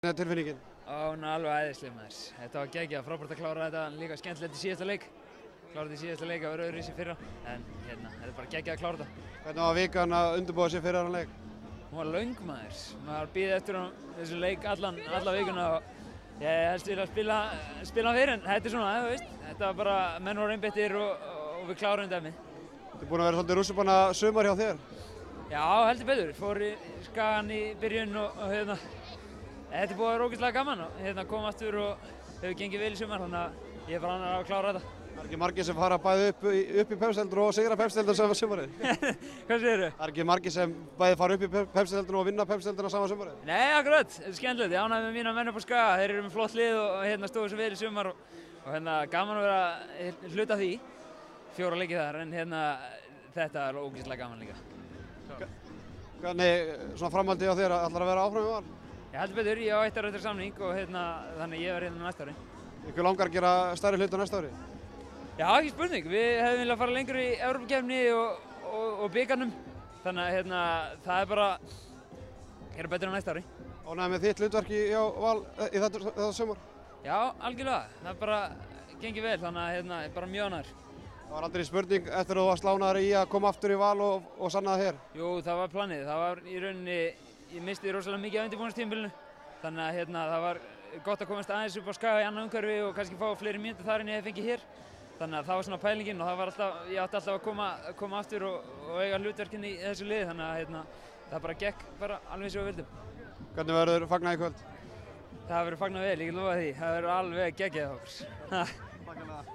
Hvernig er tilfinningin? Hún er alveg æðisleg maður. Þetta var geggjað, frábært að klára þetta, líka skemmtilegt í síðasta leik. Kláraði í síðasta leik að vera öðruvísi í fyrra, en þetta er bara geggjað að klára þetta. Hvernig var vikan að undirbúa sig fyrir þennan leik? Hún var löng maður. Maður býði eftir þessu leik alla vikuna og ég helst vilja spila hann fyrir, en þetta er svona, þú veist. Þetta var bara, menn voru einbeittir og við klárum dæmið. Þetta er búin að vera svolítið rússíbana sumar hjá þér? Já, heldur betur. Fór í Skagan í byrjun og þetta er búið að vera ógeðslega gaman og kom aftur og hefur gengið vel í sumar, þannig að ég er bara ánægður að klára þetta. Það er ekki margir sem fara bæði upp í Pepsideildina og sigra Pepsideildina sama sumarið? Hvað segirðu? Það er ekki margir sem bæði fara upp í Pepsideildina og vinna Pepsideildina sama sumarið? Nei, akkurat. Þetta er skemmtilegt. Ég ánægður með mína menn upp á Skaga. Þeir eru með flott lið og stóðu svo vel í sumar og gaman að vera hluta af því. 4 leikir þar, en þetta er ógeðslega gaman líka. Hvernig svona framhaldið á þér, ætlar að vera áfram í Val? Ég heldur betur, ég á 1 ára eftir samning og þannig ég verð hérna næsta ári. Ykkur langar að gera stærri hluti á næsta ári? Já, ekki spurning. Við hefðum viljað fara lengur í Evrópukeppni og bikarnum. Þannig að það er bara gera betur á næsta ári. Ánægður með þitt hlutverki hjá Val í þetta sumar? Já, algjörlega. Það er bara gengið vel, þannig að ég er bara mjög ánægður. Það var aldrei spurning eftir að þú varst lánaður í að koma aftur í Val og sanna það hér? Jú, það var planið. Það var í rauninni, ég misti rosalega mikið á undirbúningstímabilinu. Þannig að það var gott að komast aðeins upp á Skaga í annað umhverfi og kannski fá fleiri mínútur þar en ég hef fengið hér. Þannig að það var svona pælingin og ég átti alltaf að koma aftur og eiga hlutverkin í þessu liði. Þannig að það bara gekk alveg eins og við vildum. Hvernig verður fagnað í kvöld? Það verður fagnað vel, ég get lofað því. Það verður alveg geggjað hjá okkur.